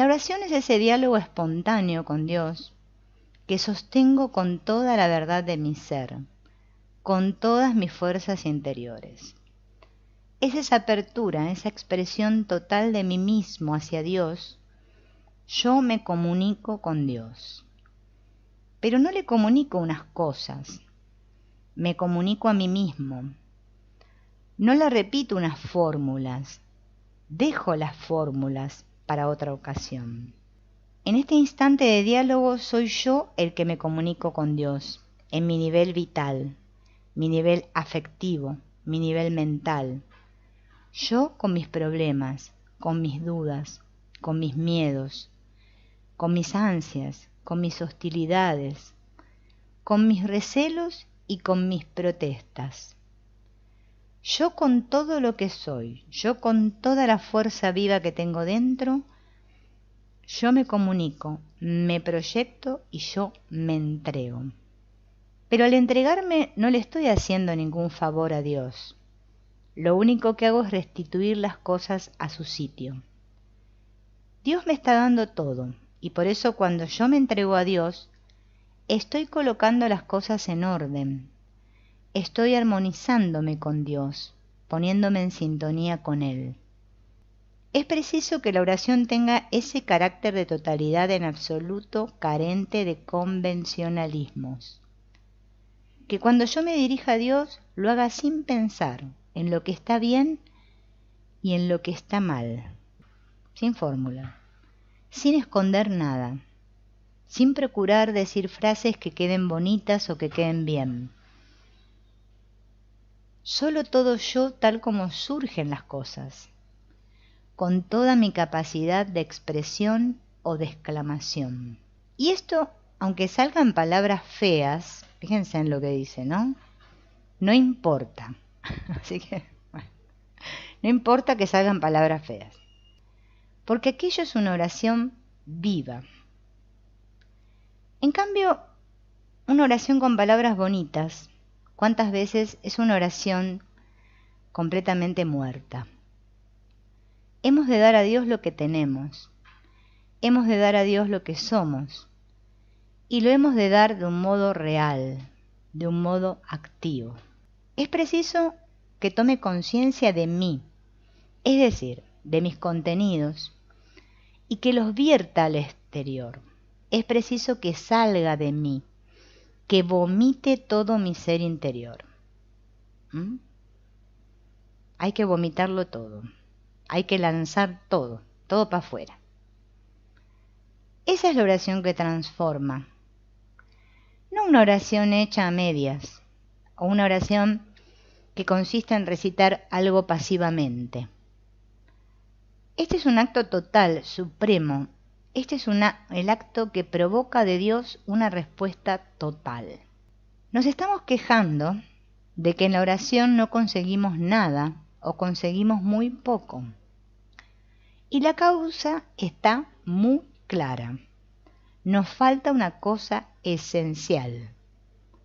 La oración es ese diálogo espontáneo con Dios que sostengo con toda la verdad de mi ser, con todas mis fuerzas interiores. Es esa apertura, esa expresión total de mí mismo hacia Dios. Yo me comunico con Dios. Pero no le comunico unas cosas, me comunico a mí mismo. No le repito unas fórmulas, dejo las fórmulas para otra ocasión. En este instante de diálogo soy yo el que me comunico con Dios, en mi nivel vital, mi nivel afectivo, mi nivel mental. Yo con mis problemas, con mis dudas, con mis miedos, con mis ansias, con mis hostilidades, con mis recelos y con mis protestas. Yo con todo lo que soy, yo con toda la fuerza viva que tengo dentro, yo me comunico, me proyecto y yo me entrego. Pero al entregarme no le estoy haciendo ningún favor a Dios. Lo único que hago es restituir las cosas a su sitio. Dios me está dando todo, y por eso cuando yo me entrego a Dios, estoy colocando las cosas en orden. Estoy armonizándome con Dios, poniéndome en sintonía con Él. Es preciso que la oración tenga ese carácter de totalidad en absoluto, carente de convencionalismos. Que cuando yo me dirija a Dios, lo haga sin pensar en lo que está bien y en lo que está mal, sin fórmula, sin esconder nada, sin procurar decir frases que queden bonitas o que queden bien. Solo todo yo tal como surgen las cosas, con toda mi capacidad de expresión o de exclamación. Y esto, aunque salgan palabras feas, fíjense en lo que dice, ¿no? No importa. Así que, bueno, no importa que salgan palabras feas, porque aquello es una oración viva. En cambio, una oración con palabras bonitas, ¿cuántas veces es una oración completamente muerta? Hemos de dar a Dios lo que tenemos, hemos de dar a Dios lo que somos, y lo hemos de dar de un modo real, de un modo activo. Es preciso que tome conciencia de mí, es decir, de mis contenidos, y que los vierta al exterior. Es preciso que salga de mí, que vomite todo mi ser interior. Hay que vomitarlo todo, hay que lanzar todo, todo para afuera. Esa es la oración que transforma, no una oración hecha a medias, o una oración que consiste en recitar algo pasivamente. Este es un acto total, supremo. Este es el acto que provoca de Dios una respuesta total. Nos estamos quejando de que en la oración no conseguimos nada o conseguimos muy poco. Y la causa está muy clara. Nos falta una cosa esencial: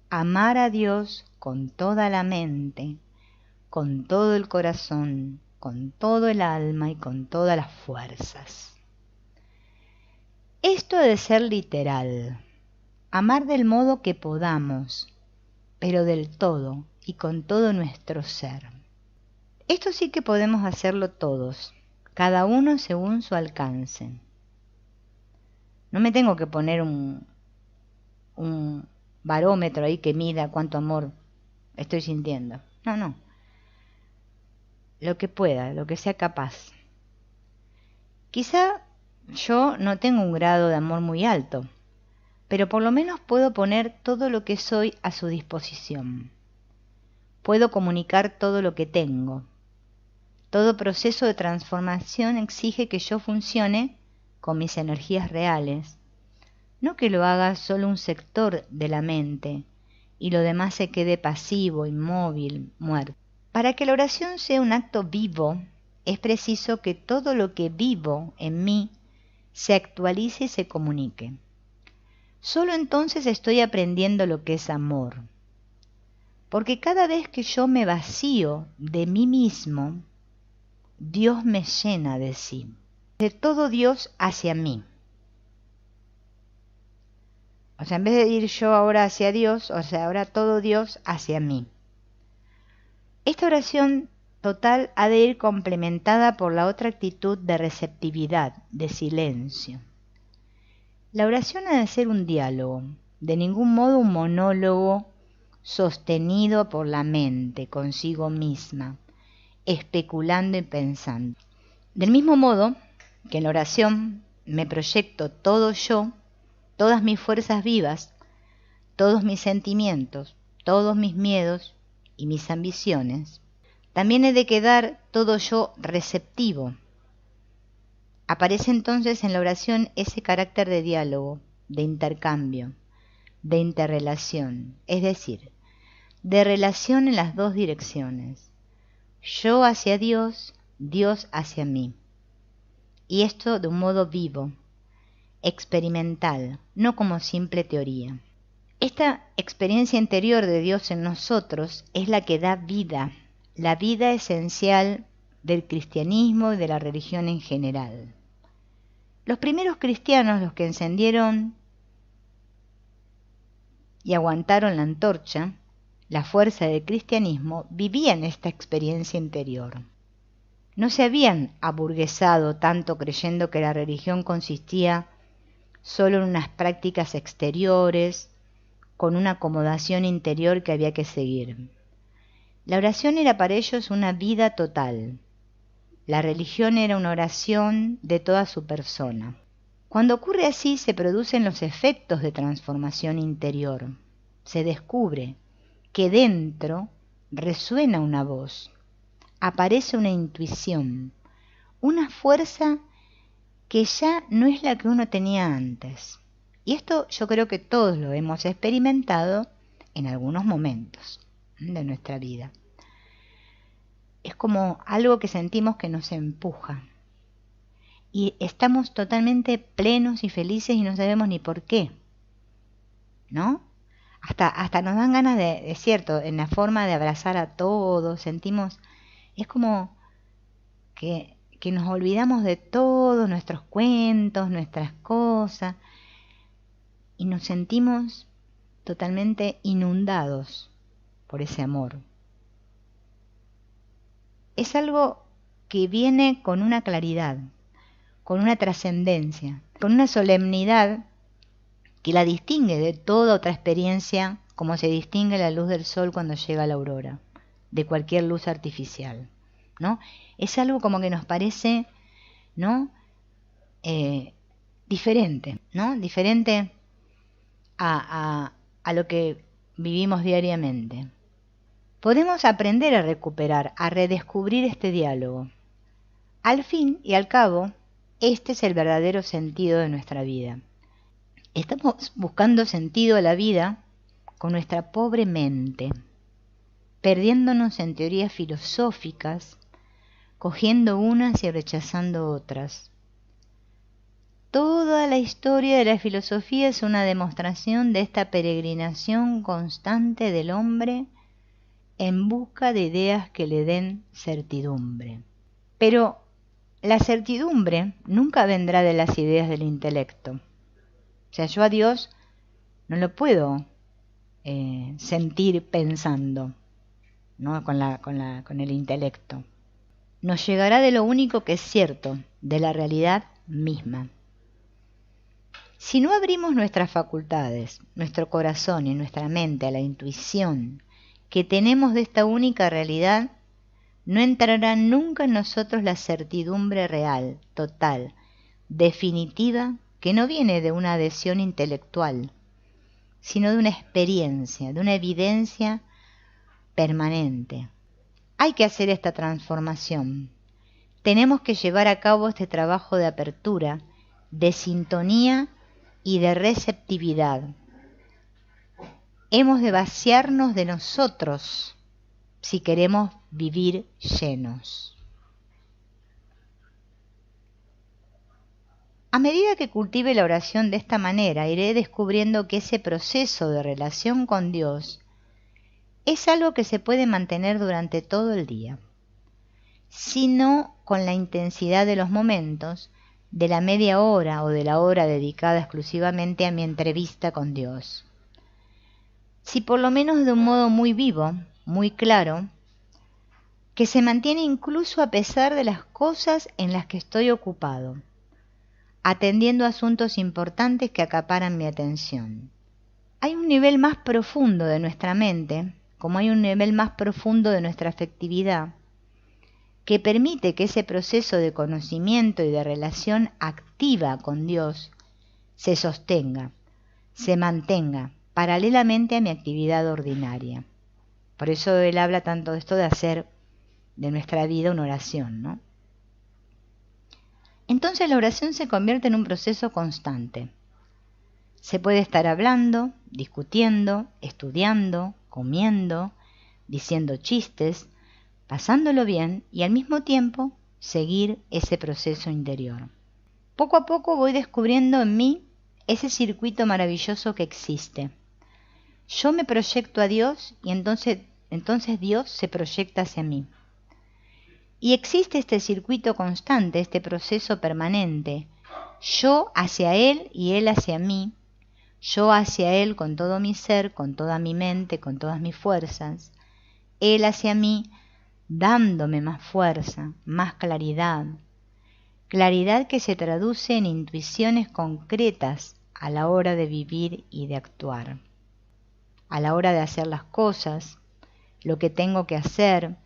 amar a Dios con toda la mente, con todo el corazón, con todo el alma y con todas las fuerzas. Esto ha de ser literal, amar del modo que podamos, pero del todo y con todo nuestro ser. Esto sí que podemos hacerlo todos, cada uno según su alcance. No me tengo que poner un barómetro ahí que mida cuánto amor estoy sintiendo. No. Lo que pueda, lo que sea capaz. Quizá yo no tengo un grado de amor muy alto, pero por lo menos puedo poner todo lo que soy a su disposición. Puedo comunicar todo lo que tengo. Todo proceso de transformación exige que yo funcione con mis energías reales, no que lo haga solo un sector de la mente y lo demás se quede pasivo, inmóvil, muerto. Para que la oración sea un acto vivo, es preciso que todo lo que vivo en mí se actualice y se comunique. Solo entonces estoy aprendiendo lo que es amor. Porque cada vez que yo me vacío de mí mismo, Dios me llena de sí. de todo Dios hacia mí. O sea, en vez de ir yo ahora hacia Dios, o sea, ahora todo Dios hacia mí. Esta oración total ha de ir complementada por la otra actitud de receptividad, de silencio. La oración ha de ser un diálogo, de ningún modo un monólogo sostenido por la mente consigo misma, especulando y pensando. Del mismo modo que en la oración me proyecto todo yo, todas mis fuerzas vivas, todos mis sentimientos, todos mis miedos y mis ambiciones, también he de quedar todo yo receptivo. Aparece entonces en la oración ese carácter de diálogo, de intercambio, de interrelación, es decir, de relación en las dos direcciones, yo hacia Dios, Dios hacia mí. Y esto de un modo vivo, experimental, no como simple teoría. Esta experiencia interior de Dios en nosotros es la que da vida, la vida esencial del cristianismo y de la religión en general. Los primeros cristianos, los que encendieron y aguantaron la antorcha, la fuerza del cristianismo, vivían esta experiencia interior. No se habían aburguesado tanto creyendo que la religión consistía solo en unas prácticas exteriores, con una acomodación interior que había que seguir. La oración era para ellos una vida total. La religión era una oración de toda su persona. Cuando ocurre así, se producen los efectos de transformación interior. Se descubre que dentro resuena una voz, aparece una intuición, una fuerza que ya no es la que uno tenía antes. Y esto yo creo que todos lo hemos experimentado en algunos momentos de nuestra vida. Es como algo que sentimos que nos empuja. Y estamos totalmente plenos y felices y no sabemos ni por qué. ¿No? Hasta nos dan ganas de cierto, en la forma de abrazar a todos, sentimos, es como que nos olvidamos de todos nuestros cuentos, nuestras cosas, y nos sentimos totalmente inundados por ese amor. Es algo que viene con una claridad, con una trascendencia, con una solemnidad que la distingue de toda otra experiencia, como se distingue la luz del sol cuando llega la aurora, de cualquier luz artificial, ¿no? Es algo como que nos parece, ¿no? Diferente, ¿no? Diferente a lo que vivimos diariamente. Podemos aprender a recuperar, a redescubrir este diálogo. Al fin y al cabo, este es el verdadero sentido de nuestra vida. Estamos buscando sentido a la vida con nuestra pobre mente, perdiéndonos en teorías filosóficas, cogiendo unas y rechazando otras. Toda la historia de la filosofía es una demostración de esta peregrinación constante del hombre en busca de ideas que le den certidumbre. Pero la certidumbre nunca vendrá de las ideas del intelecto. O sea, yo a Dios no lo puedo sentir pensando, ¿no? con el intelecto. Nos llegará de lo único que es cierto, de la realidad misma. Si no abrimos nuestras facultades, nuestro corazón y nuestra mente a la intuición que tenemos de esta única realidad, no entrará nunca en nosotros la certidumbre real, total, definitiva, que no viene de una adhesión intelectual, sino de una experiencia, de una evidencia permanente. Hay que hacer esta transformación. Tenemos que llevar a cabo este trabajo de apertura, de sintonía y de receptividad. Hemos de vaciarnos de nosotros si queremos vivir llenos. A medida que cultive la oración de esta manera, iré descubriendo que ese proceso de relación con Dios es algo que se puede mantener durante todo el día. Si no con la intensidad de los momentos, de la media hora o de la hora dedicada exclusivamente a mi entrevista con Dios. Si por lo menos de un modo muy vivo, muy claro, que se mantiene incluso a pesar de las cosas en las que estoy ocupado, atendiendo asuntos importantes que acaparan mi atención. Hay un nivel más profundo de nuestra mente, como hay un nivel más profundo de nuestra afectividad, que permite que ese proceso de conocimiento y de relación activa con Dios se sostenga, se mantenga paralelamente a mi actividad ordinaria. Por eso él habla tanto de esto de hacer de nuestra vida una oración, ¿no? Entonces la oración se convierte en un proceso constante. Se puede estar hablando, discutiendo, estudiando, comiendo, diciendo chistes, pasándolo bien y al mismo tiempo seguir ese proceso interior. Poco a poco voy descubriendo en mí ese circuito maravilloso que existe. Yo me proyecto a Dios y entonces Dios se proyecta hacia mí. Y existe este circuito constante, este proceso permanente. Yo hacia Él y Él hacia mí. Yo hacia Él con todo mi ser, con toda mi mente, con todas mis fuerzas. Él hacia mí dándome más fuerza, más claridad. Claridad que se traduce en intuiciones concretas a la hora de vivir y de actuar. A la hora de hacer las cosas, lo que tengo que hacer,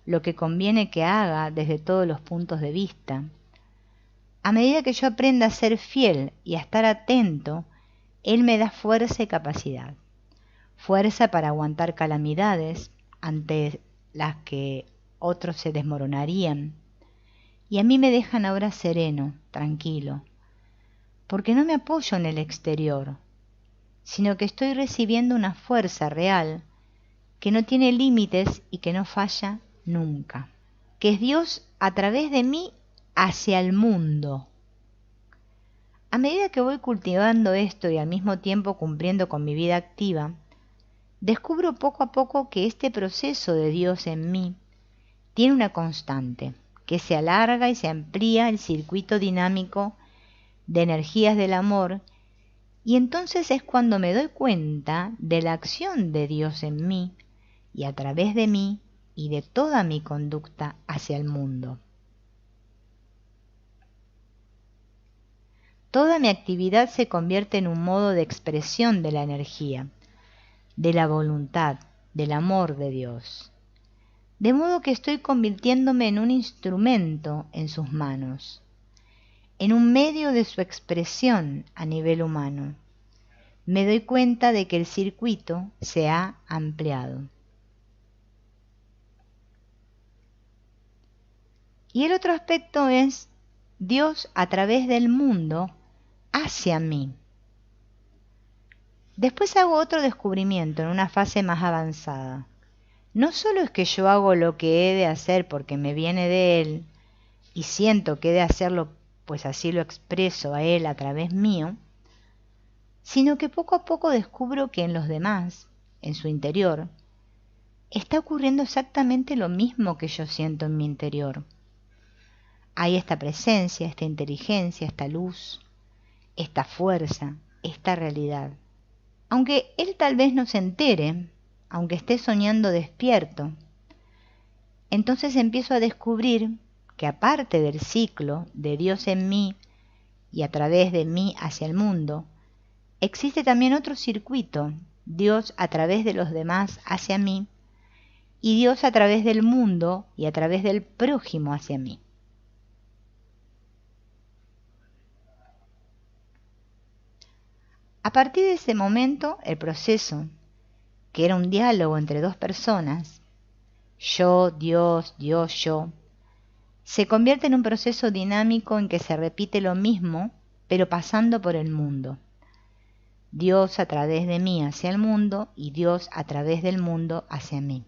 lo que conviene que haga desde todos los puntos de vista. A medida que yo aprenda a ser fiel y a estar atento, Él me da fuerza y capacidad. Fuerza para aguantar calamidades ante las que otros se desmoronarían. Y a mí me dejan ahora sereno, tranquilo, porque no me apoyo en el exterior, sino que estoy recibiendo una fuerza real que no tiene límites y que no falla nunca, que es Dios a través de mí hacia el mundo. A medida que voy cultivando esto y al mismo tiempo cumpliendo con mi vida activa, descubro poco a poco que este proceso de Dios en mí tiene una constante, que se alarga y se amplía el circuito dinámico de energías del amor, y entonces es cuando me doy cuenta de la acción de Dios en mí y a través de mí y de toda mi conducta hacia el mundo. Toda mi actividad se convierte en un modo de expresión de la energía, de la voluntad, del amor de Dios. De modo que estoy convirtiéndome en un instrumento en sus manos, en un medio de su expresión a nivel humano. Me doy cuenta de que el circuito se ha ampliado. Y el otro aspecto es Dios a través del mundo hacia mí. Después hago otro descubrimiento en una fase más avanzada. No solo es que yo hago lo que he de hacer porque me viene de Él y siento que he de hacerlo pues así lo expreso a Él a través mío, sino que poco a poco descubro que en los demás, en su interior, está ocurriendo exactamente lo mismo que yo siento en mi interior. Hay esta presencia, esta inteligencia, esta luz, esta fuerza, esta realidad. Aunque él tal vez no se entere, aunque esté soñando despierto, entonces empiezo a descubrir que aparte del ciclo de Dios en mí y a través de mí hacia el mundo, existe también otro circuito, Dios a través de los demás hacia mí y Dios a través del mundo y a través del prójimo hacia mí. A partir de ese momento, el proceso, que era un diálogo entre dos personas, yo, Dios, yo, se convierte en un proceso dinámico en que se repite lo mismo, pero pasando por el mundo. Dios a través de mí hacia el mundo y Dios a través del mundo hacia mí.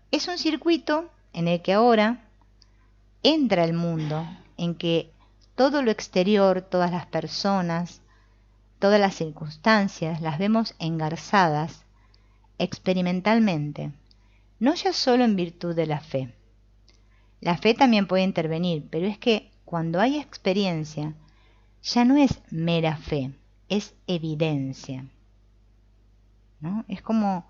Es un circuito en el que ahora entra el mundo, en que todo lo exterior, todas las personas, todas las circunstancias las vemos engarzadas experimentalmente, no ya solo en virtud de la fe. La fe también puede intervenir, pero es que cuando hay experiencia, ya no es mera fe, es evidencia, ¿no? Es como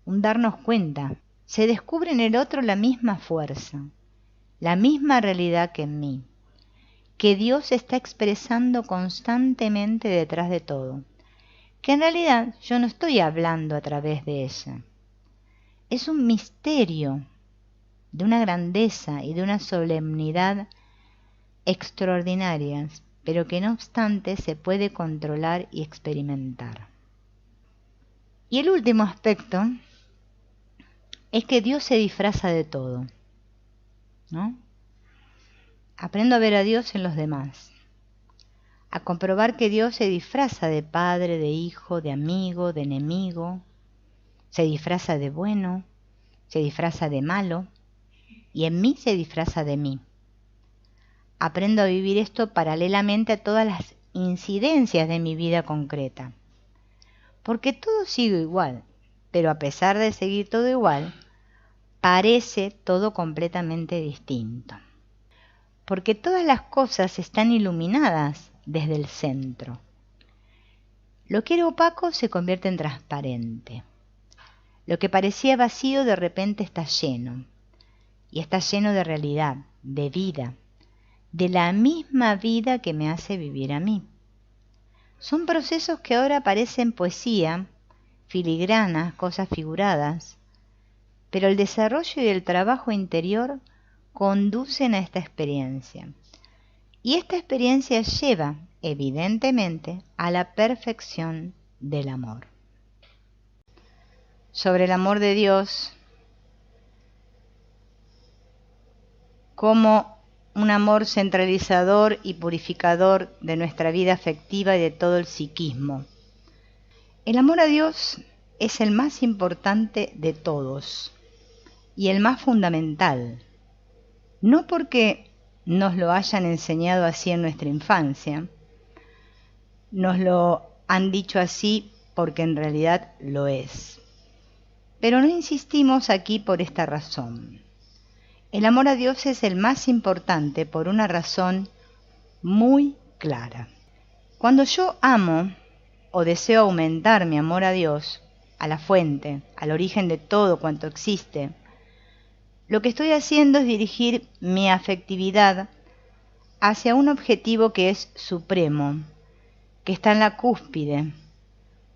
un darnos cuenta. Se descubre en el otro la misma fuerza, la misma realidad que en mí, que Dios se está expresando constantemente detrás de todo, que en realidad yo no estoy hablando a través de ella. Es un misterio de una grandeza y de una solemnidad extraordinarias, pero que no obstante se puede controlar y experimentar. Y el último aspecto es que Dios se disfraza de todo, ¿no? Aprendo a ver a Dios en los demás, a comprobar que Dios se disfraza de padre, de hijo, de amigo, de enemigo, se disfraza de bueno, se disfraza de malo, y en mí se disfraza de mí. Aprendo a vivir esto paralelamente a todas las incidencias de mi vida concreta. Porque todo sigue igual, pero a pesar de seguir todo igual, parece todo completamente distinto. Porque todas las cosas están iluminadas desde el centro. Lo que era opaco se convierte en transparente. Lo que parecía vacío de repente está lleno. Y está lleno de realidad, de vida, de la misma vida que me hace vivir a mí. Son procesos que ahora parecen poesía, filigranas, cosas figuradas, pero el desarrollo y el trabajo interior conducen a esta experiencia. Y esta experiencia lleva, evidentemente, a la perfección del amor. Sobre el amor de Dios, como un amor centralizador y purificador de nuestra vida afectiva y de todo el psiquismo. El amor a Dios es el más importante de todos y el más fundamental, no porque nos lo hayan enseñado así en nuestra infancia, nos lo han dicho así porque en realidad lo es. Pero no insistimos aquí por esta razón. El amor a Dios es el más importante por una razón muy clara. Cuando yo amo o deseo aumentar mi amor a Dios, a la fuente, al origen de todo cuanto existe, lo que estoy haciendo es dirigir mi afectividad hacia un objetivo que es supremo, que está en la cúspide.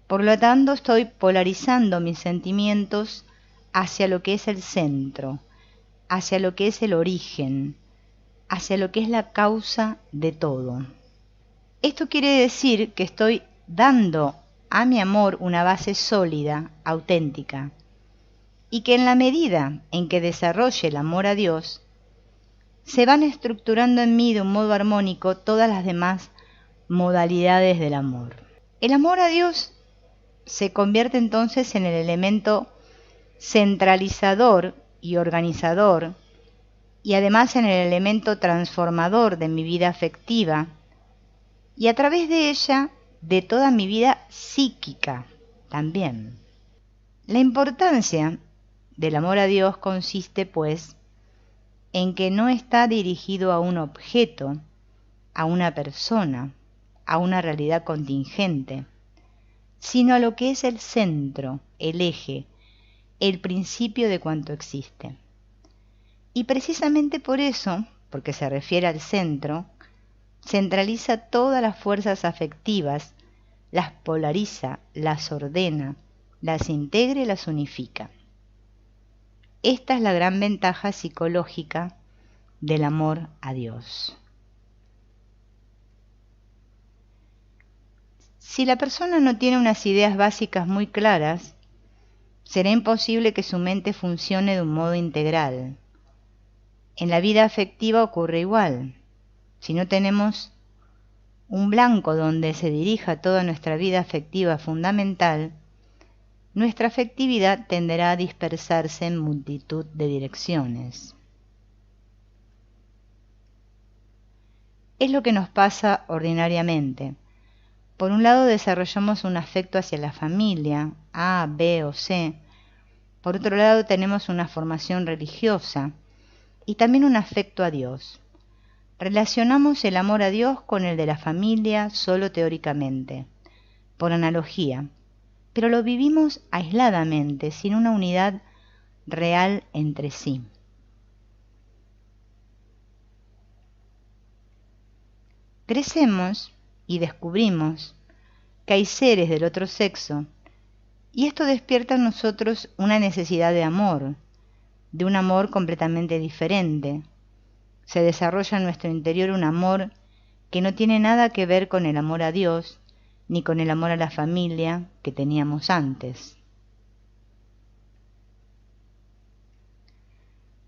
Por lo tanto, estoy polarizando mis sentimientos hacia lo que es el centro, hacia lo que es el origen, hacia lo que es la causa de todo. Esto quiere decir que estoy dando a mi amor una base sólida, auténtica, y que en la medida en que desarrolle el amor a Dios, se van estructurando en mí de un modo armónico todas las demás modalidades del amor. El amor a Dios se convierte entonces en el elemento centralizador y organizador, y además en el elemento transformador de mi vida afectiva, y a través de ella, de toda mi vida psíquica también. La importancia del amor a Dios consiste, pues, en que no está dirigido a un objeto, a una persona, a una realidad contingente, sino a lo que es el centro, el eje, el principio de cuanto existe. Y precisamente por eso, porque se refiere al centro, centraliza todas las fuerzas afectivas, las polariza, las ordena, las integra y las unifica. Esta es la gran ventaja psicológica del amor a Dios. Si la persona no tiene unas ideas básicas muy claras, será imposible que su mente funcione de un modo integral. En la vida afectiva ocurre igual. Si no tenemos un blanco donde se dirija toda nuestra vida afectiva fundamental, nuestra afectividad tenderá a dispersarse en multitud de direcciones. Es lo que nos pasa ordinariamente. Por un lado desarrollamos un afecto hacia la familia, A, B o C. Por otro lado tenemos una formación religiosa y también un afecto a Dios. Relacionamos el amor a Dios con el de la familia solo teóricamente, por analogía, pero lo vivimos aisladamente, sin una unidad real entre sí. Crecemos y descubrimos que hay seres del otro sexo, y esto despierta en nosotros una necesidad de amor, de un amor completamente diferente. Se desarrolla en nuestro interior un amor que no tiene nada que ver con el amor a Dios, ni con el amor a la familia que teníamos antes.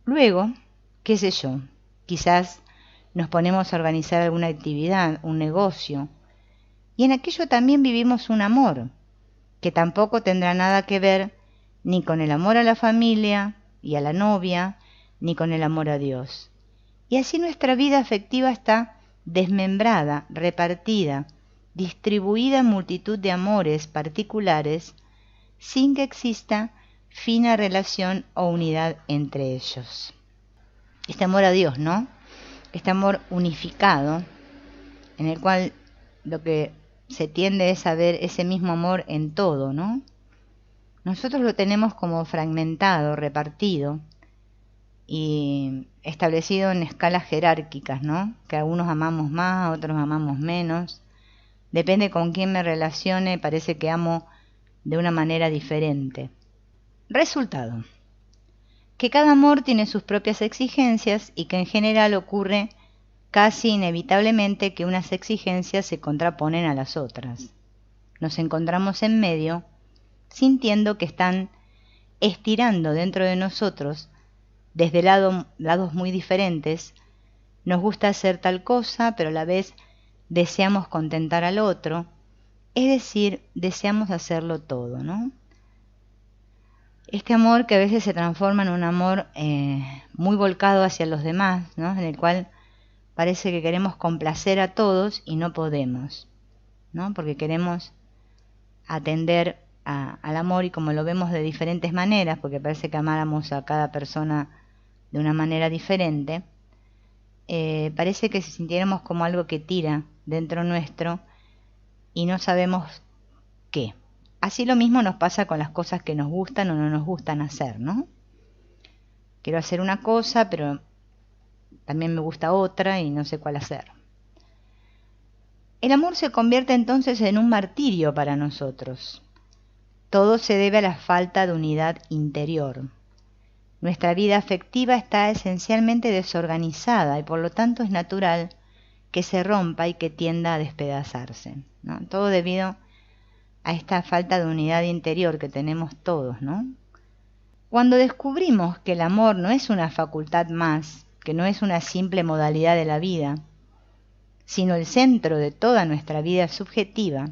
Luego, qué sé yo, quizás nos ponemos a organizar alguna actividad, un negocio, y en aquello también vivimos un amor, que tampoco tendrá nada que ver ni con el amor a la familia y a la novia, ni con el amor a Dios. Y así nuestra vida afectiva está desmembrada, repartida, distribuida en multitud de amores particulares, sin que exista fina relación o unidad entre ellos. Este amor a Dios, ¿no? Este amor unificado, en el cual lo que se tiende es a ver ese mismo amor en todo, ¿no? Nosotros lo tenemos como fragmentado, repartido y establecido en escalas jerárquicas, ¿no? Que algunos amamos más, otros amamos menos. Depende con quién me relacione, parece que amo de una manera diferente. Resultado: que cada amor tiene sus propias exigencias y que en general ocurre casi inevitablemente que unas exigencias se contraponen a las otras. Nos encontramos en medio, sintiendo que están estirando dentro de nosotros, desde lados muy diferentes. Nos gusta hacer tal cosa, pero a la vez deseamos contentar al otro, es decir, deseamos hacerlo todo, ¿no? Este amor que a veces se transforma en un amor muy volcado hacia los demás, ¿no? En el cual parece que queremos complacer a todos y no podemos, ¿no? Porque queremos atender al amor y como lo vemos de diferentes maneras, porque parece que amáramos a cada persona de una manera diferente, parece que si sintiéramos como algo que tira dentro nuestro y no sabemos qué. Así lo mismo nos pasa con las cosas que nos gustan o no nos gustan hacer, ¿no? Quiero hacer una cosa, pero también me gusta otra y no sé cuál hacer. El amor se convierte entonces en un martirio para nosotros. Todo se debe a la falta de unidad interior. Nuestra vida afectiva está esencialmente desorganizada y por lo tanto es natural que se rompa y que tienda a despedazarse, ¿no? Todo debido a esta falta de unidad interior que tenemos todos, ¿no? Cuando descubrimos que el amor no es una facultad más, que no es una simple modalidad de la vida, sino el centro de toda nuestra vida subjetiva,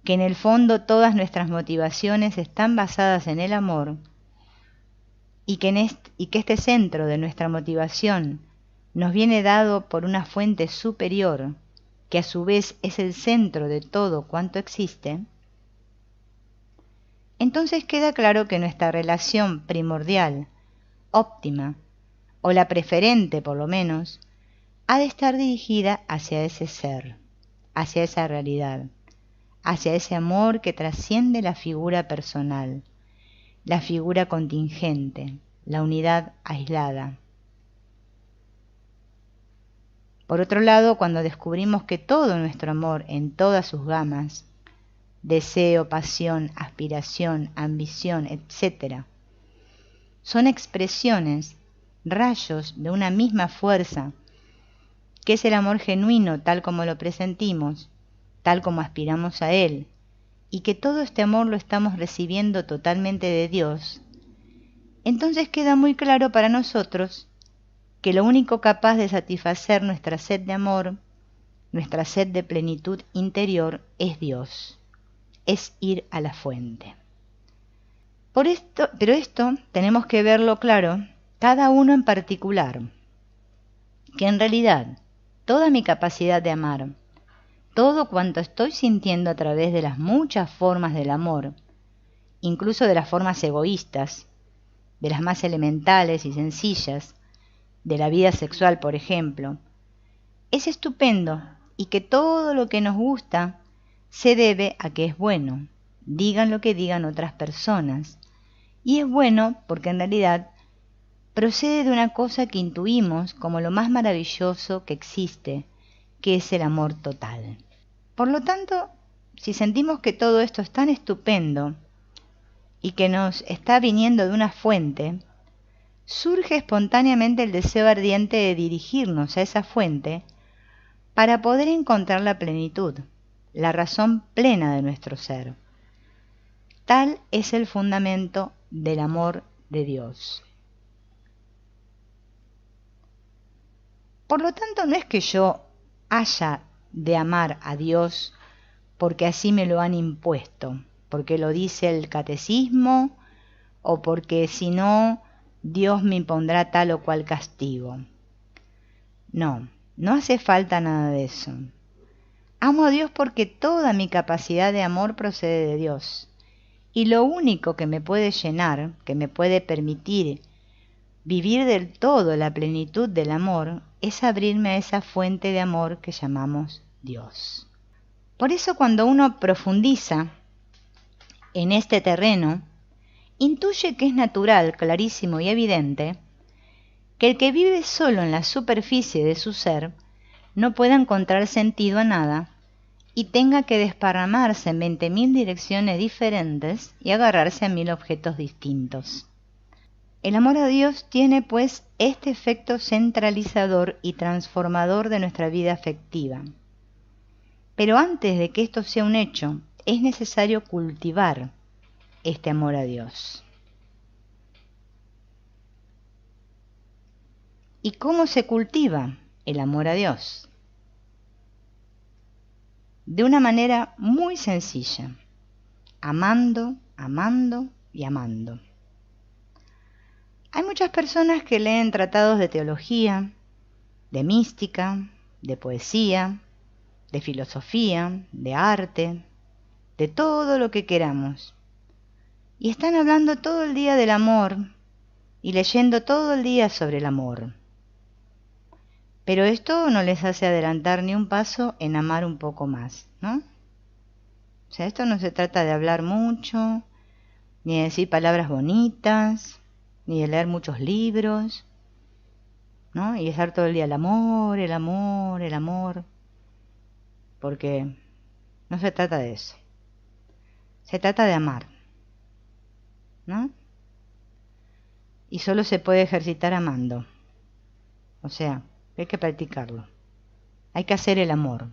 que en el fondo todas nuestras motivaciones están basadas en el amor, y que este centro de nuestra motivación nos viene dado por una fuente superior, que a su vez es el centro de todo cuanto existe, entonces queda claro que nuestra relación primordial, óptima, o la preferente por lo menos, ha de estar dirigida hacia ese ser, hacia esa realidad, hacia ese amor que trasciende la figura personal, la figura contingente, la unidad aislada. Por otro lado, cuando descubrimos que todo nuestro amor en todas sus gamas, deseo, pasión, aspiración, ambición, etc., son expresiones, rayos de una misma fuerza, que es el amor genuino tal como lo presentimos, tal como aspiramos a él, y que todo este amor lo estamos recibiendo totalmente de Dios, entonces queda muy claro para nosotros que lo único capaz de satisfacer nuestra sed de amor, nuestra sed de plenitud interior, es Dios, es ir a la fuente. Pero esto tenemos que verlo claro, cada uno en particular, que en realidad toda mi capacidad de amar, todo cuanto estoy sintiendo a través de las muchas formas del amor, incluso de las formas egoístas, de las más elementales y sencillas, de la vida sexual, por ejemplo, es estupendo y que todo lo que nos gusta se debe a que es bueno, digan lo que digan otras personas. Y es bueno porque en realidad procede de una cosa que intuimos como lo más maravilloso que existe, que es el amor total. Por lo tanto, si sentimos que todo esto es tan estupendo y que nos está viniendo de una fuente, surge espontáneamente el deseo ardiente de dirigirnos a esa fuente para poder encontrar la plenitud, la razón plena de nuestro ser. Tal es el fundamento del amor de Dios. Por lo tanto, no es que yo haya de amar a Dios porque así me lo han impuesto, porque lo dice el catecismo o porque si no, Dios me impondrá tal o cual castigo. No, no hace falta nada de eso. Amo a Dios porque toda mi capacidad de amor procede de Dios. Y lo único que me puede llenar, que me puede permitir vivir del todo la plenitud del amor, es abrirme a esa fuente de amor que llamamos Dios. Por eso cuando uno profundiza en este terreno, intuye que es natural, clarísimo y evidente, que el que vive solo en la superficie de su ser no pueda encontrar sentido a nada y tenga que desparramarse en 20.000 direcciones diferentes y agarrarse a 1.000 objetos distintos. El amor a Dios tiene, pues, este efecto centralizador y transformador de nuestra vida afectiva. Pero antes de que esto sea un hecho, es necesario cultivar este amor a Dios. ¿Y cómo se cultiva el amor a Dios? De una manera muy sencilla, amando, amando y amando. Hay muchas personas que leen tratados de teología, de mística, de poesía, de filosofía, de arte, de todo lo que queramos. Y están hablando todo el día del amor y leyendo todo el día sobre el amor. Pero esto no les hace adelantar ni un paso en amar un poco más, ¿no? O sea, esto no se trata de hablar mucho, ni de decir palabras bonitas, ni de leer muchos libros, ¿no? Y estar todo el día el amor, el amor, el amor, porque no se trata de eso. Se trata de amar, ¿no? Y solo se puede ejercitar amando. O sea, hay que practicarlo. Hay que hacer el amor.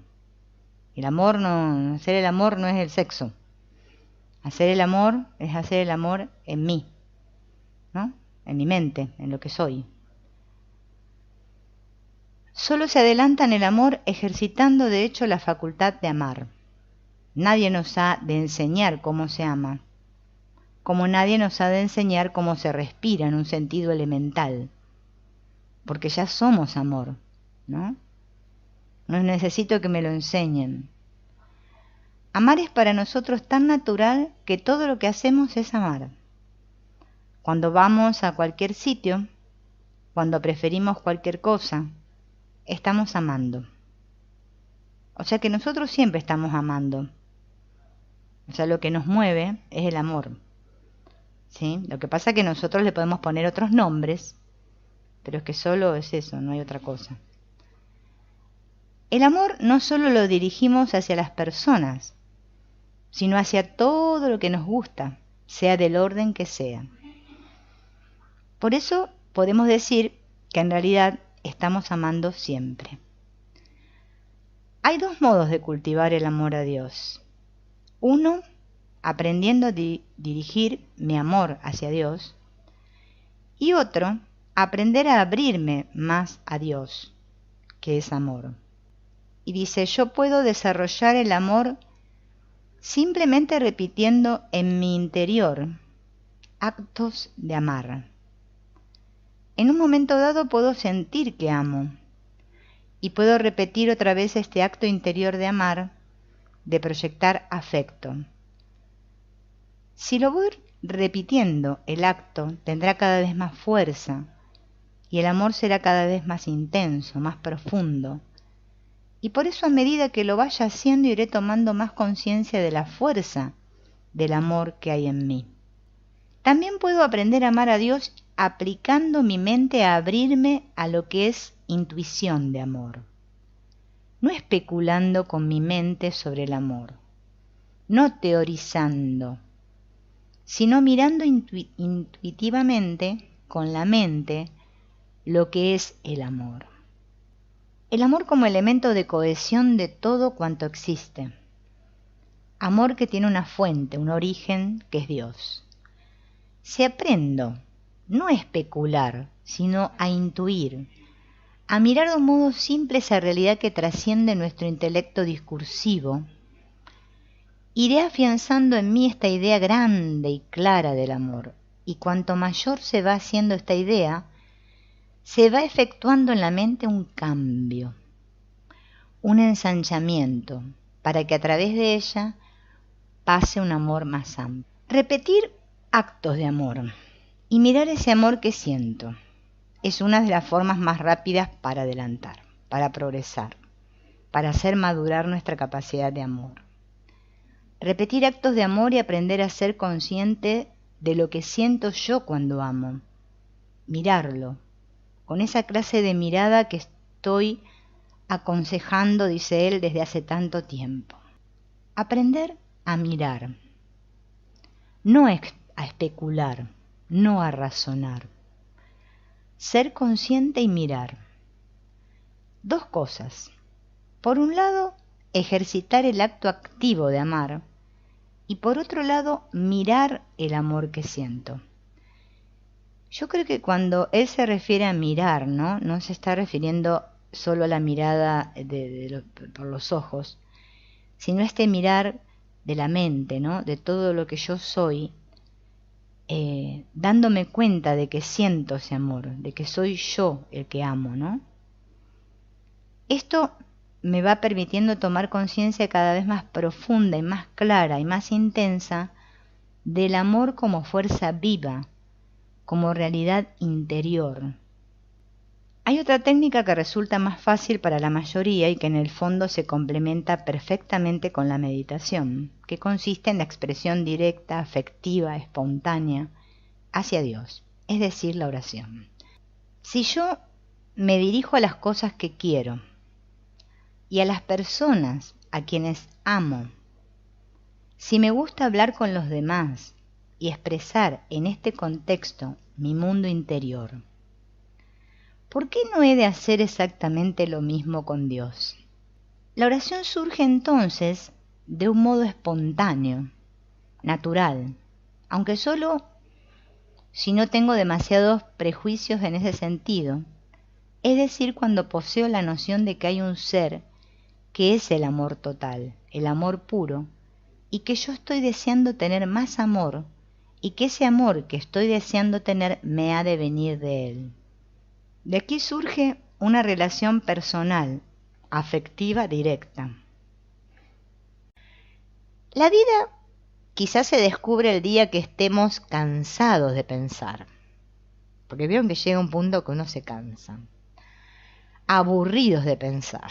Hacer el amor no es el sexo. Hacer el amor es hacer el amor en mí, ¿no? En mi mente, en lo que soy. Solo se adelanta en el amor ejercitando de hecho la facultad de amar. Nadie nos ha de enseñar cómo se ama, como nadie nos ha de enseñar cómo se respira en un sentido elemental, porque ya somos amor, ¿no? No necesito que me lo enseñen. Amar es para nosotros tan natural que todo lo que hacemos es amar. Cuando vamos a cualquier sitio, cuando preferimos cualquier cosa, estamos amando. O sea que nosotros siempre estamos amando. O sea, lo que nos mueve es el amor, ¿sí? Lo que pasa es que nosotros le podemos poner otros nombres, pero es que solo es eso, no hay otra cosa. El amor no solo lo dirigimos hacia las personas, sino hacia todo lo que nos gusta, sea del orden que sea. Por eso podemos decir que en realidad estamos amando siempre. Hay dos modos de cultivar el amor a Dios. Uno, aprendiendo a dirigir mi amor hacia Dios. Y otro, aprender a abrirme más a Dios, que es amor. Y dice, yo puedo desarrollar el amor simplemente repitiendo en mi interior actos de amar. En un momento dado puedo sentir que amo y puedo repetir otra vez este acto interior de amar, de proyectar afecto. Si lo voy repitiendo, el acto tendrá cada vez más fuerza y el amor será cada vez más intenso, más profundo. Y por eso a medida que lo vaya haciendo iré tomando más conciencia de la fuerza del amor que hay en mí. También puedo aprender a amar a Dios aplicando mi mente a abrirme a lo que es intuición de amor. No especulando con mi mente sobre el amor, no teorizando, sino mirando intuitivamente con la mente lo que es el amor. El amor como elemento de cohesión de todo cuanto existe. Amor que tiene una fuente, un origen, que es Dios. Si aprendo, no a especular, sino a intuir, a mirar de un modo simple esa realidad que trasciende nuestro intelecto discursivo, iré afianzando en mí esta idea grande y clara del amor, y cuanto mayor se va haciendo esta idea, se va efectuando en la mente un cambio, un ensanchamiento, para que a través de ella pase un amor más amplio. Repetir actos de amor y mirar ese amor que siento es una de las formas más rápidas para adelantar, para progresar, para hacer madurar nuestra capacidad de amor. Repetir actos de amor y aprender a ser consciente de lo que siento yo cuando amo. Mirarlo, con esa clase de mirada que estoy aconsejando, dice él, desde hace tanto tiempo. Aprender a mirar, no a especular, no a razonar. Ser consciente y mirar. Dos cosas. Por un lado, ejercitar el acto activo de amar y por otro lado, mirar el amor que siento. Yo creo que cuando él se refiere a mirar, no se está refiriendo solo a la mirada por los ojos, sino a este mirar de la mente, de todo lo que yo soy, dándome cuenta de que siento ese amor, de que soy yo el que amo, Esto me va permitiendo tomar conciencia cada vez más profunda y más clara y más intensa del amor como fuerza viva, como realidad interior. Hay otra técnica que resulta más fácil para la mayoría y que en el fondo se complementa perfectamente con la meditación, que consiste en la expresión directa, afectiva, espontánea hacia Dios, es decir, la oración. Si yo me dirijo a las cosas que quiero y a las personas a quienes amo, si me gusta hablar con los demás y expresar en este contexto mi mundo interior, ¿por qué no he de hacer exactamente lo mismo con Dios? La oración surge entonces de un modo espontáneo, natural, aunque solo si no tengo demasiados prejuicios en ese sentido, es decir, cuando poseo la noción de que hay un ser que es el amor total, el amor puro, y que yo estoy deseando tener más amor, y que ese amor que estoy deseando tener me ha de venir de él. De aquí surge una relación personal, afectiva directa. La vida quizás se descubre el día que estemos cansados de pensar, porque vieron que llega un punto que uno se cansa, aburridos de pensar,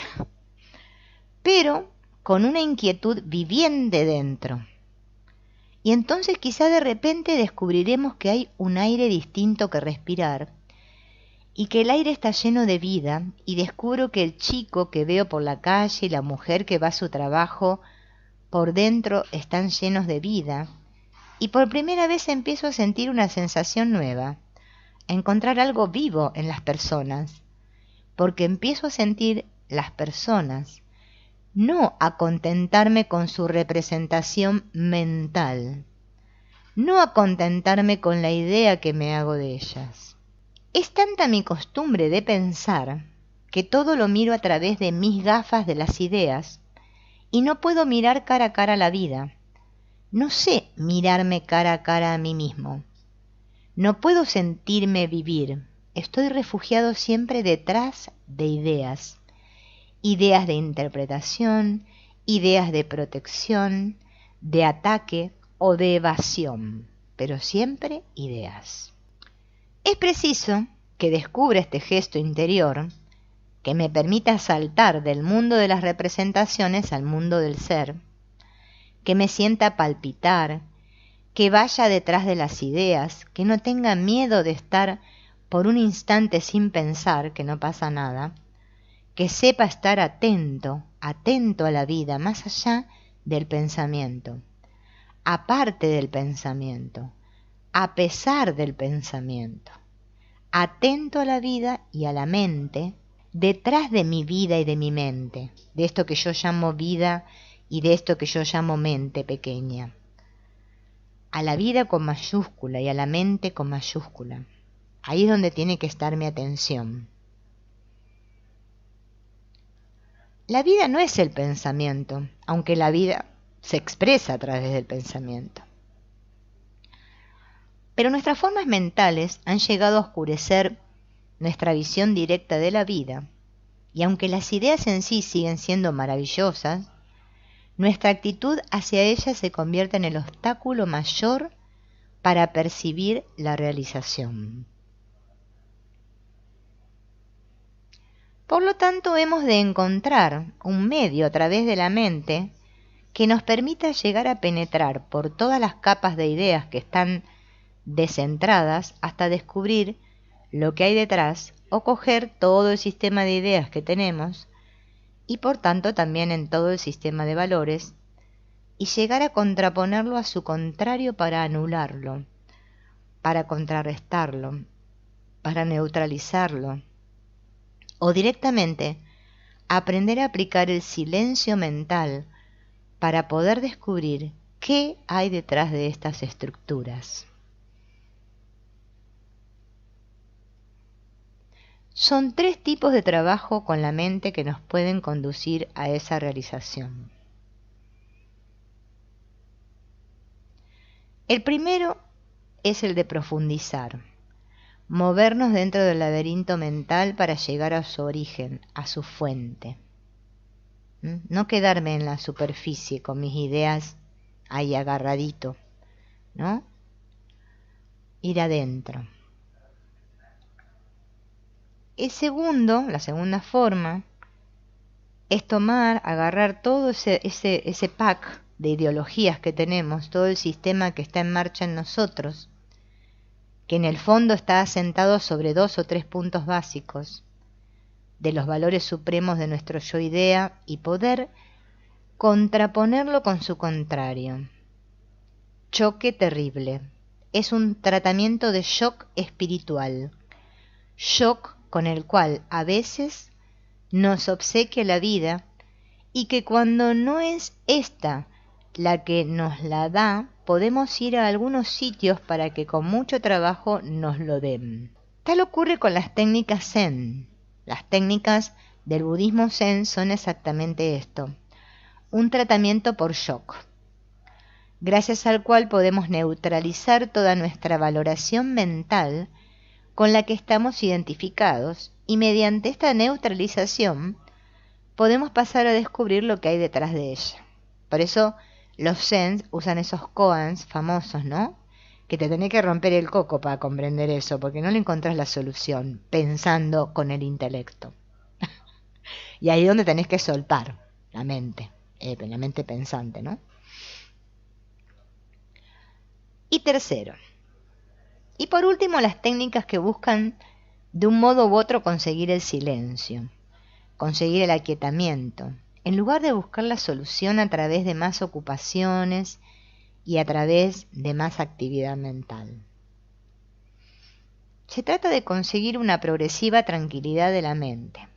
pero con una inquietud viviente dentro. Y entonces quizá de repente descubriremos que hay un aire distinto que respirar, y que el aire está lleno de vida, y descubro que el chico que veo por la calle y la mujer que va a su trabajo, por dentro están llenos de vida, y por primera vez empiezo a sentir una sensación nueva, a encontrar algo vivo en las personas, porque empiezo a sentir las personas, no a contentarme con su representación mental, no a contentarme con la idea que me hago de ellas. Es tanta mi costumbre de pensar que todo lo miro a través de mis gafas de las ideas y no puedo mirar cara a cara la vida. No sé mirarme cara a cara a mí mismo. No puedo sentirme vivir. Estoy refugiado siempre detrás de ideas. Ideas de interpretación, ideas de protección, de ataque o de evasión, pero siempre ideas. Es preciso que descubra este gesto interior, que me permita saltar del mundo de las representaciones al mundo del ser, que me sienta palpitar, que vaya detrás de las ideas, que no tenga miedo de estar por un instante sin pensar, que no pasa nada, que sepa estar atento a la vida, más allá del pensamiento, aparte del pensamiento, a pesar del pensamiento, atento a la vida y a la mente, detrás de mi vida y de mi mente, de esto que yo llamo vida y de esto que yo llamo mente pequeña, a la vida con mayúscula y a la mente con mayúscula. Ahí es donde tiene que estar mi atención. La vida no es el pensamiento, aunque la vida se expresa a través del pensamiento. Pero nuestras formas mentales han llegado a oscurecer nuestra visión directa de la vida, y aunque las ideas en sí siguen siendo maravillosas, nuestra actitud hacia ellas se convierte en el obstáculo mayor para percibir la realización. Por lo tanto, hemos de encontrar un medio a través de la mente que nos permita llegar a penetrar por todas las capas de ideas que están descentradas hasta descubrir lo que hay detrás o coger todo el sistema de ideas que tenemos y por tanto también en todo el sistema de valores y llegar a contraponerlo a su contrario para anularlo, para contrarrestarlo, para neutralizarlo o directamente aprender a aplicar el silencio mental para poder descubrir qué hay detrás de estas estructuras. Son 3 tipos de trabajo con la mente que nos pueden conducir a esa realización. El primero es el de profundizar, movernos dentro del laberinto mental para llegar a su origen, a su fuente. No quedarme en la superficie con mis ideas ahí agarradito, ¿no? Ir adentro. El segundo, la segunda forma, es agarrar todo ese pack de ideologías que tenemos, todo el sistema que está en marcha en nosotros, que en el fondo está asentado sobre 2 o 3 puntos básicos de los valores supremos de nuestro yo-idea y poder contraponerlo con su contrario. Choque terrible. Es un tratamiento de shock espiritual. Shock con el cual a veces nos obsequia la vida y que cuando no es esta la que nos la da, podemos ir a algunos sitios para que con mucho trabajo nos lo den. Tal ocurre con las técnicas Zen. Las técnicas del budismo Zen son exactamente esto, un tratamiento por shock, gracias al cual podemos neutralizar toda nuestra valoración mental con la que estamos identificados y mediante esta neutralización podemos pasar a descubrir lo que hay detrás de ella. Por eso los Zen usan esos koans famosos, ¿no? Que te tenés que romper el coco para comprender eso, porque no le encontrás la solución pensando con el intelecto. Y ahí es donde tenés que soltar la mente pensante, ¿no? Y tercero, y por último, las técnicas que buscan de un modo u otro conseguir el silencio, conseguir el aquietamiento, en lugar de buscar la solución a través de más ocupaciones y a través de más actividad mental. Se trata de conseguir una progresiva tranquilidad de la mente,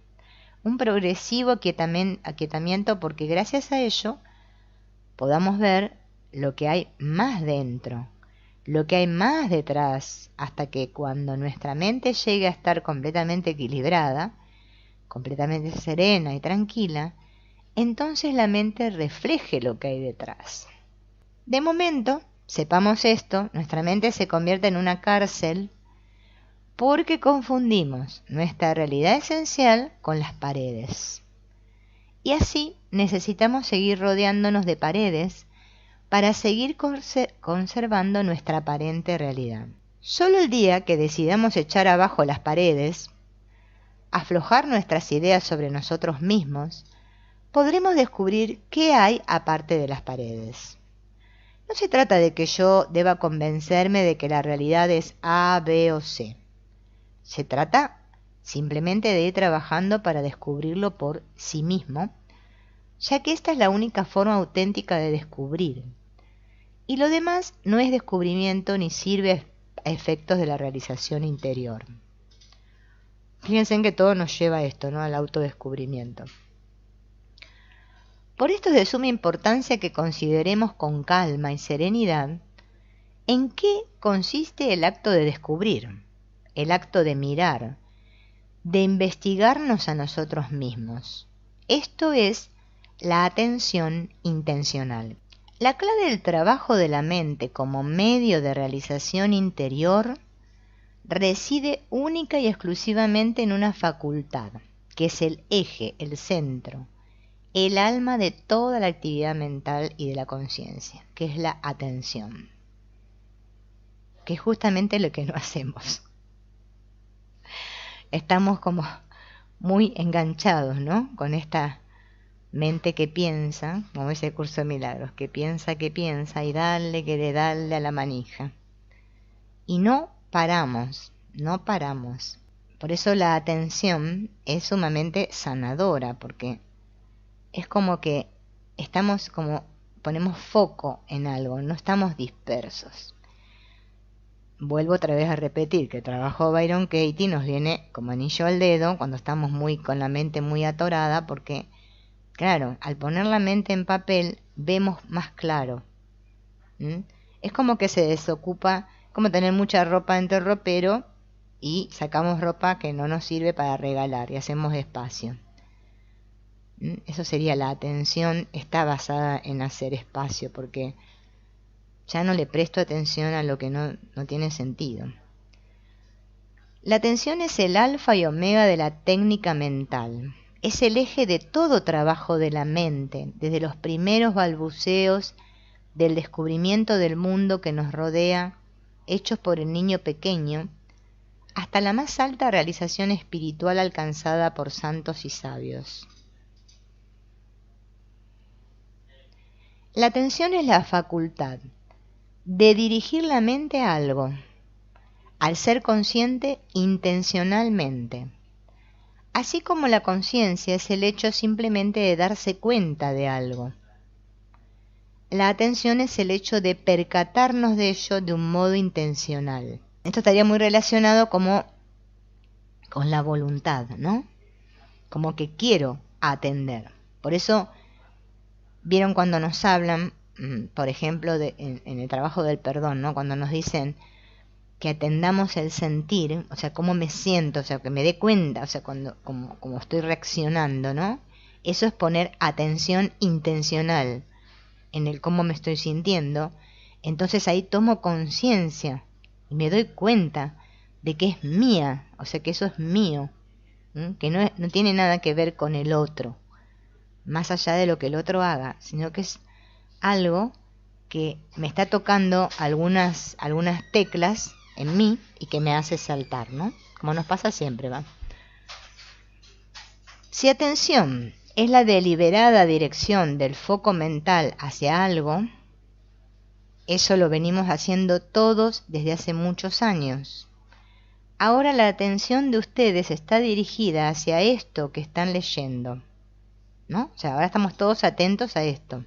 un progresivo aquietamiento porque gracias a ello podamos ver lo que hay más dentro, lo que hay más detrás, hasta que cuando nuestra mente llegue a estar completamente equilibrada, completamente serena y tranquila, entonces la mente refleje lo que hay detrás. De momento, sepamos esto, nuestra mente se convierte en una cárcel porque confundimos nuestra realidad esencial con las paredes. Y así necesitamos seguir rodeándonos de paredes para seguir conservando nuestra aparente realidad. Solo el día que decidamos echar abajo las paredes, aflojar nuestras ideas sobre nosotros mismos, podremos descubrir qué hay aparte de las paredes. No se trata de que yo deba convencerme de que la realidad es A, B o C. Se trata simplemente de ir trabajando para descubrirlo por sí mismo, ya que esta es la única forma auténtica de descubrir. Y lo demás no es descubrimiento ni sirve a efectos de la realización interior. Fíjense en que todo nos lleva a esto, ¿no? Al autodescubrimiento. Por esto es de suma importancia que consideremos con calma y serenidad en qué consiste el acto de descubrir, el acto de mirar, de investigarnos a nosotros mismos. Esto es la atención intencional. La clave del trabajo de la mente como medio de realización interior reside única y exclusivamente en una facultad, que es el eje, el centro, el alma de toda la actividad mental y de la conciencia, que es la atención, que es justamente lo que no hacemos. Estamos como muy enganchados, ¿no? Con esta mente que piensa, como ese curso de milagros, que piensa y dale, que le dale a la manija. Y no paramos. Por eso la atención es sumamente sanadora, porque es como que ponemos foco en algo, no estamos dispersos. Vuelvo otra vez a repetir que el trabajo de Byron Katie nos viene como anillo al dedo cuando estamos con la mente muy atorada, porque claro, al poner la mente en papel vemos más claro. Es como que se desocupa, como tener mucha ropa dentro del ropero y sacamos ropa que no nos sirve para regalar y hacemos espacio. Eso sería la atención, está basada en hacer espacio, porque ya no le presto atención a lo que no tiene sentido. La atención es el alfa y omega de la técnica mental. Es el eje de todo trabajo de la mente, desde los primeros balbuceos del descubrimiento del mundo que nos rodea, hechos por el niño pequeño, hasta la más alta realización espiritual alcanzada por santos y sabios. La atención es la facultad de dirigir la mente a algo, al ser consciente intencionalmente. Así como la conciencia es el hecho simplemente de darse cuenta de algo. La atención es el hecho de percatarnos de ello de un modo intencional. Esto estaría muy relacionado como con la voluntad, ¿no? Como que quiero atender. Por eso, vieron cuando nos hablan, por ejemplo, en el trabajo del perdón, ¿no? Cuando nos dicen que atendamos el sentir, o sea, cómo me siento, o sea, que me dé cuenta, o sea, como estoy reaccionando, ¿no? Eso es poner atención intencional en el cómo me estoy sintiendo. Entonces ahí tomo conciencia y me doy cuenta de que es mía, o sea, que eso es mío, que no tiene nada que ver con el otro, más allá de lo que el otro haga, sino que es algo que me está tocando algunas teclas en mí y que me hace saltar, ¿no? Como nos pasa siempre, ¿va? Si atención es la deliberada dirección del foco mental hacia algo, eso lo venimos haciendo todos desde hace muchos años. Ahora la atención de ustedes está dirigida hacia esto que están leyendo, ¿no? O sea, ahora estamos todos atentos a esto.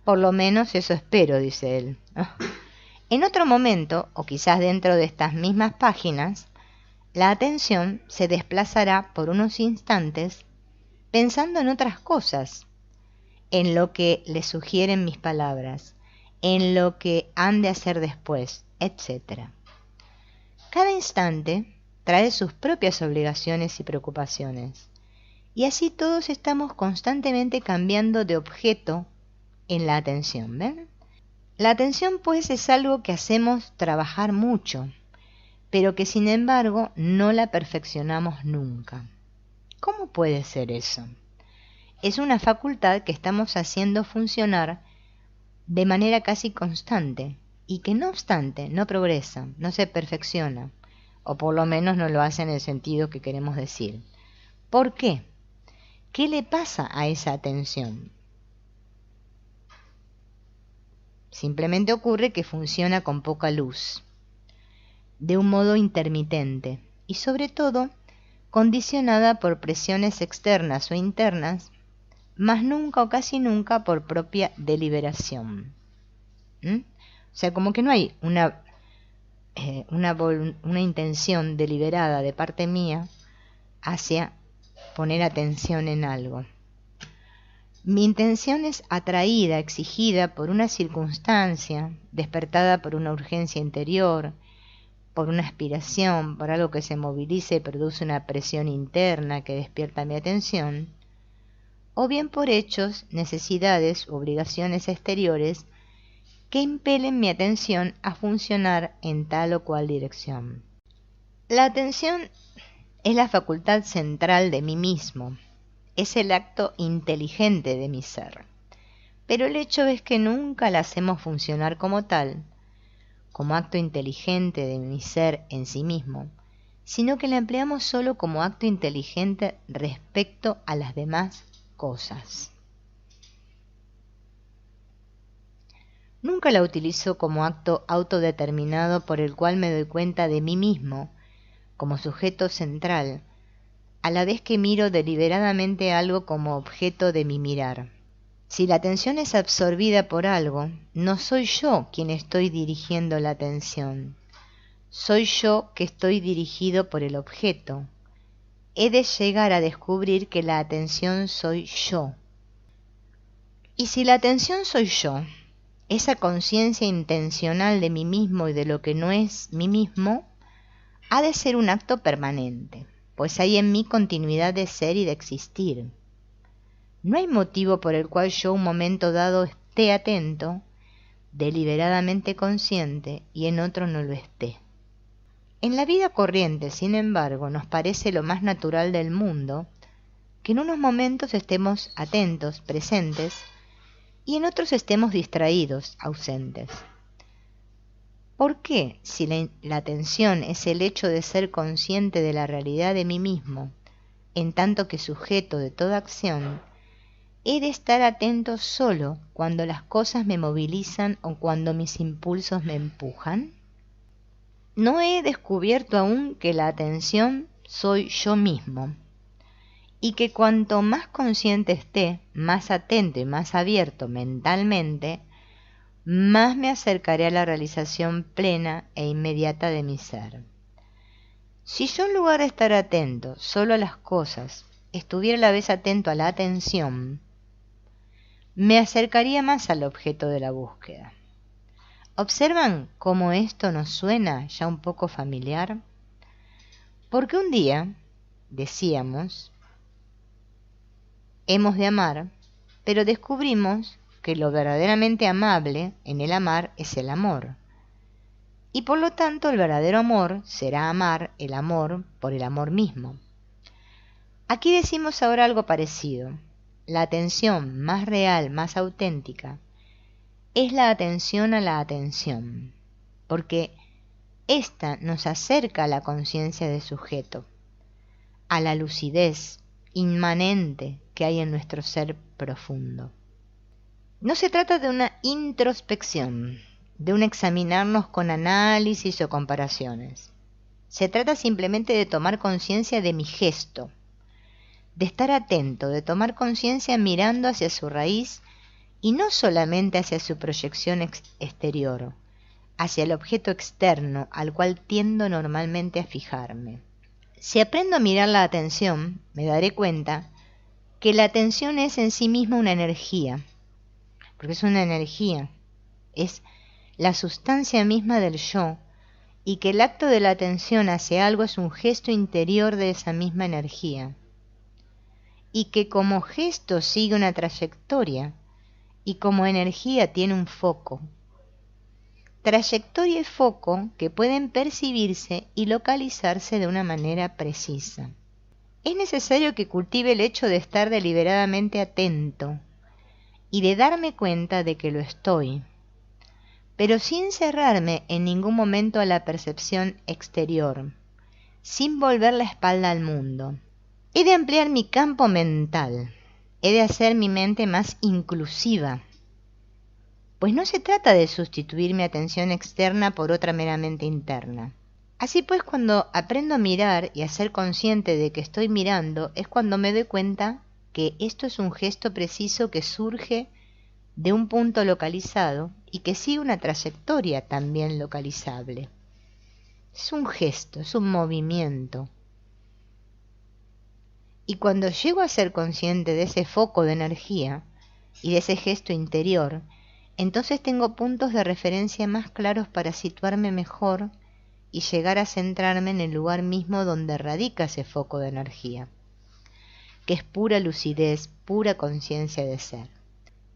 Por lo menos eso espero, dice él. En otro momento, o quizás dentro de estas mismas páginas, la atención se desplazará por unos instantes pensando en otras cosas, en lo que le sugieren mis palabras, en lo que han de hacer después, etc. Cada instante trae sus propias obligaciones y preocupaciones, y así todos estamos constantemente cambiando de objeto en la atención, ¿ven? La atención, pues, es algo que hacemos trabajar mucho, pero que sin embargo no la perfeccionamos nunca. ¿Cómo puede ser eso? Es una facultad que estamos haciendo funcionar de manera casi constante, y que no obstante no progresa, no se perfecciona, o por lo menos no lo hace en el sentido que queremos decir. ¿Por qué? ¿Qué le pasa a esa atención? Simplemente ocurre que funciona con poca luz, de un modo intermitente y sobre todo condicionada por presiones externas o internas, mas nunca o casi nunca por propia deliberación. O sea, como que no hay una intención deliberada de parte mía hacia poner atención en algo. Mi intención es atraída, exigida por una circunstancia, despertada por una urgencia interior, por una aspiración, por algo que se moviliza y produce una presión interna que despierta mi atención, o bien por hechos, necesidades u obligaciones exteriores que impelen mi atención a funcionar en tal o cual dirección. La atención es la facultad central de mí mismo, es el acto inteligente de mi ser, pero el hecho es que nunca la hacemos funcionar como tal, como acto inteligente de mi ser en sí mismo, sino que la empleamos solo como acto inteligente respecto a las demás cosas. Nunca la utilizo como acto autodeterminado por el cual me doy cuenta de mí mismo, como sujeto central, a la vez que miro deliberadamente algo como objeto de mi mirar. Si la atención es absorbida por algo, no soy yo quien estoy dirigiendo la atención. Soy yo que estoy dirigido por el objeto. He de llegar a descubrir que la atención soy yo. Y si la atención soy yo, esa conciencia intencional de mí mismo y de lo que no es mí mismo, ha de ser un acto permanente, pues hay en mí continuidad de ser y de existir. No hay motivo por el cual yo un momento dado esté atento, deliberadamente consciente, y en otro no lo esté. En la vida corriente, sin embargo, nos parece lo más natural del mundo que en unos momentos estemos atentos, presentes, y en otros estemos distraídos, ausentes. ¿Por qué, si la atención es el hecho de ser consciente de la realidad de mí mismo, en tanto que sujeto de toda acción, he de estar atento solo cuando las cosas me movilizan o cuando mis impulsos me empujan? No he descubierto aún que la atención soy yo mismo, y que cuanto más consciente esté, más atento y más abierto mentalmente, más me acercaré a la realización plena e inmediata de mi ser. Si yo en lugar de estar atento solo a las cosas, estuviera a la vez atento a la atención, me acercaría más al objeto de la búsqueda. ¿Observan cómo esto nos suena ya un poco familiar? Porque un día, decíamos, hemos de amar, pero descubrimos que lo verdaderamente amable en el amar es el amor. Y por lo tanto el verdadero amor será amar el amor por el amor mismo. Aquí decimos ahora algo parecido. La atención más real, más auténtica, es la atención a la atención, porque ésta nos acerca a la conciencia de sujeto, a la lucidez inmanente que hay en nuestro ser profundo. No se trata de una introspección, de un examinarnos con análisis o comparaciones. Se trata simplemente de tomar conciencia de mi gesto, de estar atento, de tomar conciencia mirando hacia su raíz y no solamente hacia su proyección exterior, hacia el objeto externo al cual tiendo normalmente a fijarme. Si aprendo a mirar la atención, me daré cuenta que la atención es en sí misma una energía, porque es una energía, es la sustancia misma del yo, y que el acto de la atención hacia algo es un gesto interior de esa misma energía, y que como gesto sigue una trayectoria, y como energía tiene un foco. Trayectoria y foco que pueden percibirse y localizarse de una manera precisa. Es necesario que cultive el hecho de estar deliberadamente atento y de darme cuenta de que lo estoy, pero sin cerrarme en ningún momento a la percepción exterior, sin volver la espalda al mundo. He de ampliar mi campo mental, he de hacer mi mente más inclusiva, pues no se trata de sustituir mi atención externa por otra meramente interna. Así pues, cuando aprendo a mirar y a ser consciente de que estoy mirando, es cuando me doy cuenta que esto es un gesto preciso que surge de un punto localizado y que sigue una trayectoria también localizable. Es un gesto, es un movimiento. Y cuando llego a ser consciente de ese foco de energía y de ese gesto interior, entonces tengo puntos de referencia más claros para situarme mejor y llegar a centrarme en el lugar mismo donde radica ese foco de energía, que es pura lucidez, pura conciencia de ser.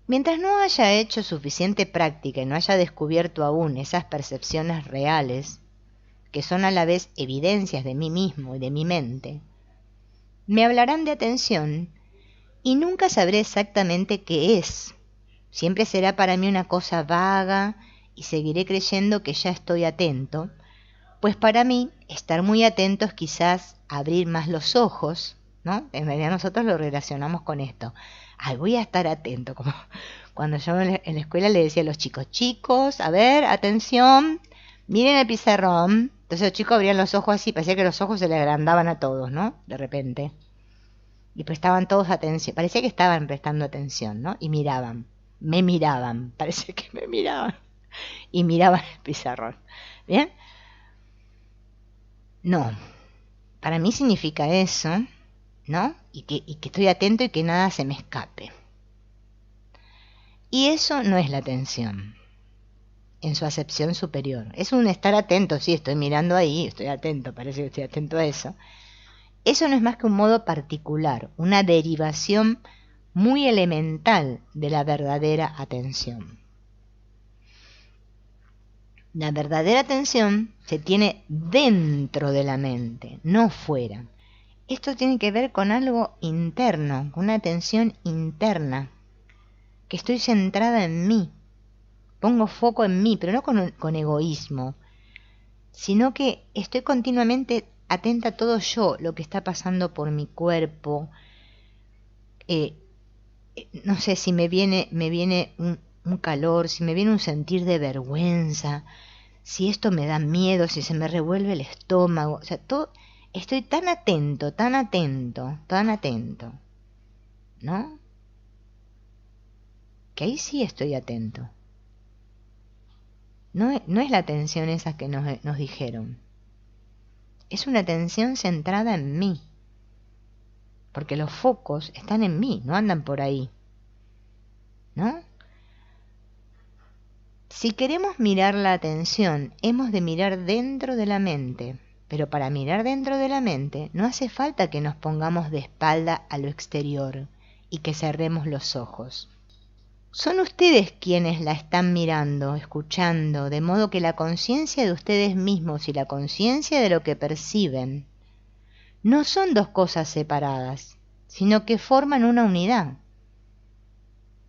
Mientras no haya hecho suficiente práctica y no haya descubierto aún esas percepciones reales, que son a la vez evidencias de mí mismo y de mi mente, me hablarán de atención y nunca sabré exactamente qué es. Siempre será para mí una cosa vaga y seguiré creyendo que ya estoy atento, pues para mí estar muy atento es quizás abrir más los ojos, ¿no? En realidad nosotros lo relacionamos con esto. Ay, voy a estar atento, como cuando yo en la escuela le decía a los chicos, chicos, a ver, atención, miren el pizarrón. Entonces los chicos abrían los ojos así, parecía que los ojos se les agrandaban a todos, ¿no? De repente. Y prestaban todos atención, parecía que estaban prestando atención, ¿no? Y miraban, me miraban, parece que me miraban. Y miraban el pizarrón. ¿Bien? No, para mí significa eso, ¿no? Y que estoy atento y que nada se me escape. Y eso no es la atención, en su acepción superior. Es un estar atento, sí, estoy mirando ahí, estoy atento, parece que estoy atento a eso. Eso no es más que un modo particular, una derivación muy elemental de la verdadera atención. La verdadera atención se tiene dentro de la mente, no fuera. Esto tiene que ver con algo interno, con una atención interna, que estoy centrada en mí, pongo foco en mí, pero no con egoísmo, sino que estoy continuamente atenta a todo yo, lo que está pasando por mi cuerpo. No sé si me viene un calor, si me viene un sentir de vergüenza, si esto me da miedo, si se me revuelve el estómago, o sea, todo, estoy tan atento, tan atento, tan atento, ¿no? Que ahí sí estoy atento. No es la atención esa que nos dijeron. Es una atención centrada en mí. Porque los focos están en mí, no andan por ahí, ¿no? Si queremos mirar la atención, hemos de mirar dentro de la mente. Pero para mirar dentro de la mente no hace falta que nos pongamos de espalda a lo exterior y que cerremos los ojos. Son ustedes quienes la están mirando, escuchando, de modo que la conciencia de ustedes mismos y la conciencia de lo que perciben no son dos cosas separadas, sino que forman una unidad.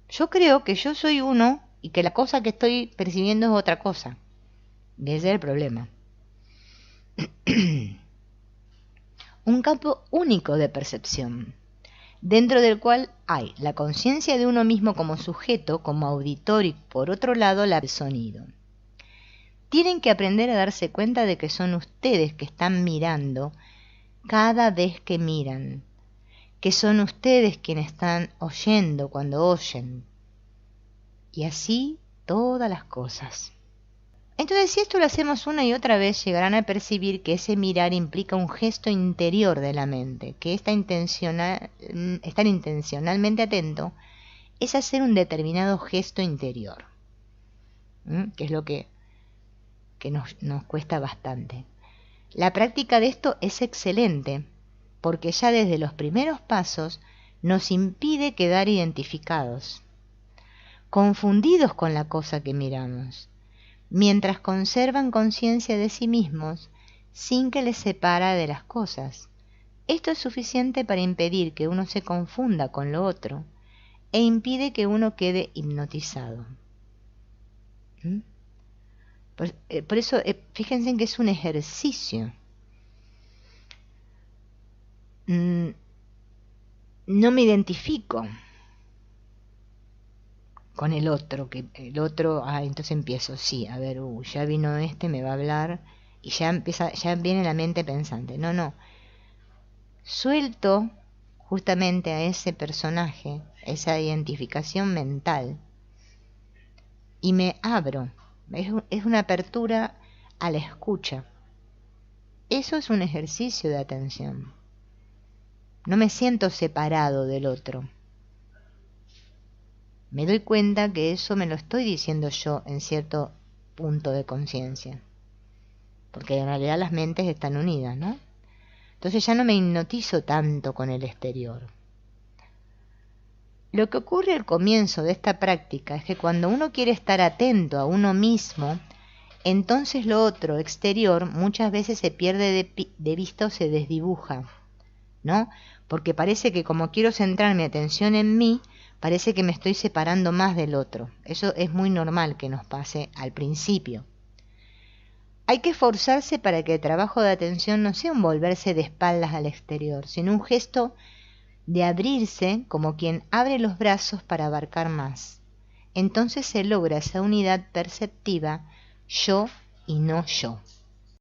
Yo creo que yo soy uno y que la cosa que estoy percibiendo es otra cosa. Y ese es el problema. Un campo único de percepción, dentro del cual hay la conciencia de uno mismo como sujeto, como auditor y por otro lado el sonido. Tienen que aprender a darse cuenta de que son ustedes que están mirando cada vez que miran, que son ustedes quienes están oyendo cuando oyen, y así todas las cosas. Entonces, si esto lo hacemos una y otra vez, llegarán a percibir que ese mirar implica un gesto interior de la mente, que estar intencionalmente atento es hacer un determinado gesto interior, que es lo que nos cuesta bastante. La práctica de esto es excelente, porque ya desde los primeros pasos nos impide quedar identificados, confundidos con la cosa que miramos, mientras conservan conciencia de sí mismos sin que les separa de las cosas. Esto es suficiente para impedir que uno se confunda con lo otro e impide que uno quede hipnotizado. Por eso, fíjense en que es un ejercicio. No me identifico con el otro, entonces empiezo, sí, a ver, ya vino este, me va a hablar, y ya viene la mente pensante. No, suelto justamente a ese personaje, esa identificación mental, y me abro. Es una apertura a la escucha. Eso es un ejercicio de atención. No me siento separado del otro. Me doy cuenta que eso me lo estoy diciendo yo en cierto punto de conciencia. Porque en realidad las mentes están unidas, ¿no? Entonces ya no me hipnotizo tanto con el exterior. Lo que ocurre al comienzo de esta práctica es que cuando uno quiere estar atento a uno mismo, entonces lo otro, exterior, muchas veces se pierde de vista o se desdibuja, ¿no? Porque parece que como quiero centrar mi atención en mí, parece que me estoy separando más del otro. Eso es muy normal que nos pase al principio. Hay que esforzarse para que el trabajo de atención no sea un volverse de espaldas al exterior, sino un gesto de abrirse como quien abre los brazos para abarcar más. Entonces se logra esa unidad perceptiva, yo y no yo.